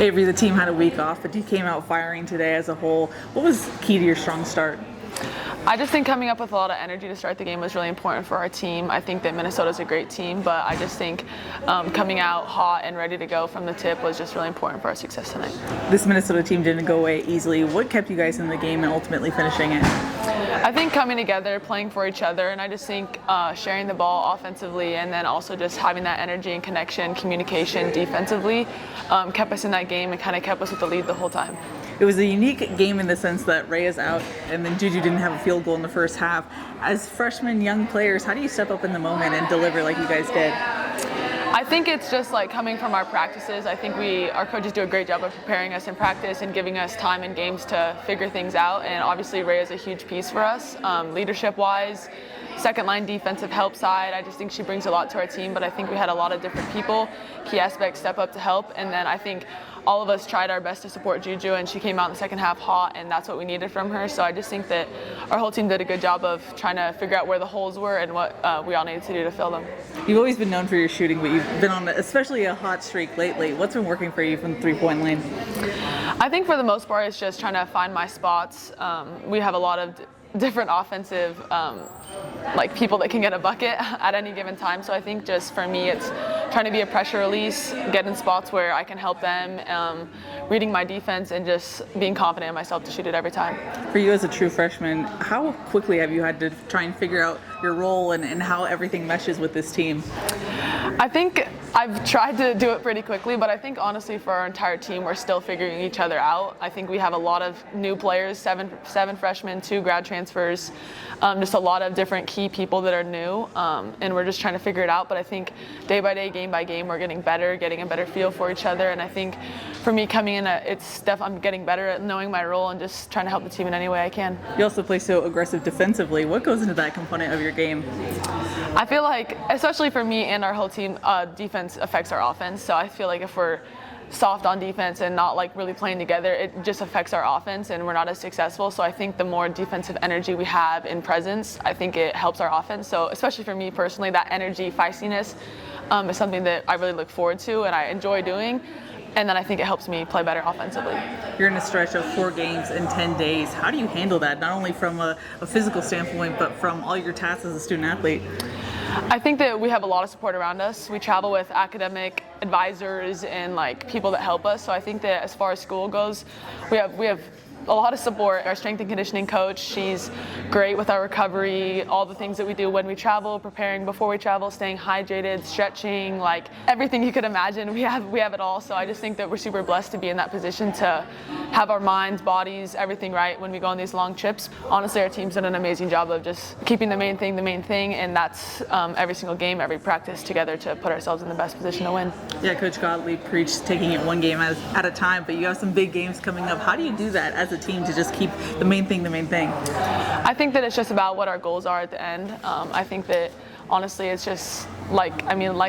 Avery, the team had a week off, but you came out firing today as a whole. What was key to your strong start? I just think coming up with a lot of energy to start the game was really important for our team. I think that Minnesota's a great team, but I just think coming out hot and ready to go from the tip was just really important for our success tonight. This Minnesota team didn't go away easily. What kept you guys in the game and ultimately finishing it? I think coming together, playing for each other, and I just think sharing the ball offensively and then also just having that energy and connection, communication defensively kept us in that game and kind of kept us with the lead the whole time. It was a unique game in the sense that Ray is out and then Juju didn't have a field goal in the first half. As freshmen, young players, how do you step up in the moment and deliver like you guys did? I think it's just like coming from our practices. I think our coaches do a great job of preparing us in practice and giving us time in games to figure things out. And obviously Ray is a huge piece for us, leadership-wise, second line defensive help side. I just think she brings a lot to our team, but I think we had a lot of different people, key aspects step up to help. And then I think all of us tried our best to support Juju, and she came out in the second half hot, and that's what we needed from her. So I just think that our whole team did a good job of trying to figure out where the holes were and what we all needed to do to fill them. You've always been known for your shooting, but you've been on especially a hot streak lately. What's been working for you from the three-point lane? I think for the most part it's just trying to find my spots. We have a lot of different offensive like people that can get a bucket at any given time. So I think just for me it's trying to be a pressure release, get in spots where I can help them, reading my defense and just being confident in myself to shoot it every time. For you as a true freshman, how quickly have you had to try and figure out your role and how everything meshes with this team? I think I've tried to do it pretty quickly, but I think honestly for our entire team, we're still figuring each other out. I think we have a lot of new players, seven freshmen, 2 grad transfers, just a lot of different key people that are new, and we're just trying to figure it out. But I think day by day, game by game, we're getting better, getting a better feel for each other. And I think for me coming in, I'm getting better at knowing my role and just trying to help the team in any way I can. You also play so aggressive defensively. What goes into that component of your game? I feel like, especially for me and our whole team, defense affects our offense. So I feel like if we're soft on defense and not like really playing together, it just affects our offense and we're not as successful. So I think the more defensive energy we have in presence, I think it helps our offense. So especially for me personally, that energy, feistiness is something that I really look forward to and I enjoy doing. And then I think it helps me play better offensively. You're in a stretch of 4 games in 10 days. How do you handle that, not only from a physical standpoint, but from all your tasks as a student athlete? I think that we have a lot of support around us. We travel with academic advisors and like people that help us. So I think that as far as school goes, we have a lot of support. Our strength and conditioning coach, she's great with our recovery, all the things that we do when we travel, preparing before we travel, staying hydrated, stretching, like everything you could imagine. We have it all. So I just think that we're super blessed to be in that position to have our minds, bodies, everything right when we go on these long trips. Honestly, our team's done an amazing job of just keeping the main thing, and that's every single game, every practice together to put ourselves in the best position to win. Yeah, Coach Gottlieb preached taking it one game at a time, but you have some big games coming up. How do you do that as a team to just keep the main thing? I think that it's just about what our goals are at the end. I think that honestly it's just like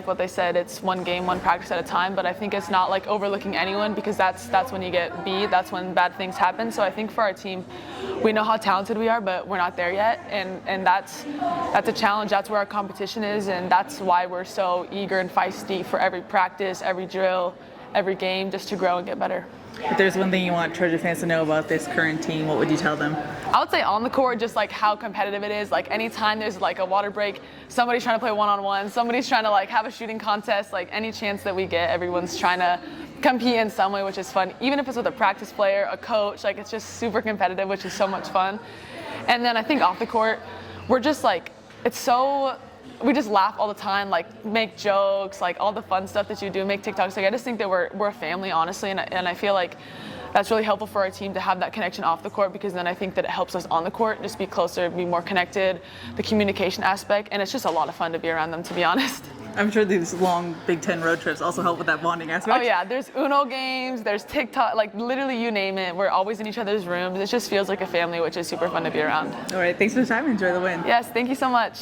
what they said, it's one game, one practice at a time, but I think it's not like overlooking anyone because that's when you get beat, that's when bad things happen. So I think for our team, we know how talented we are, but we're not there yet, and that's a challenge. That's where our competition is, and that's why we're so eager and feisty for every practice, every drill, every game, just to grow and get better. If there's one thing you want Trojan fans to know about this current team, what would you tell them? I would say on the court, just like how competitive it is. Like anytime there's like a water break, somebody's trying to play one-on-one, somebody's trying to like have a shooting contest, like any chance that we get, everyone's trying to compete in some way, which is fun. Even if it's with a practice player, a coach, like it's just super competitive, which is so much fun. And then I think off the court, we're just like, we just laugh all the time, like make jokes, like all the fun stuff that you do, make TikToks. Like I just think that we're a family, honestly, and I feel like that's really helpful for our team to have that connection off the court, because then I think that it helps us on the court just be closer, be more connected, the communication aspect, and it's just a lot of fun to be around them, to be honest. I'm sure these long Big Ten road trips also help with that bonding aspect. Oh yeah, there's Uno games, there's TikTok, like literally you name it. We're always in each other's rooms. It just feels like a family, which is super fun to be around. All right, thanks for the time. Enjoy the win. Yes, thank you so much.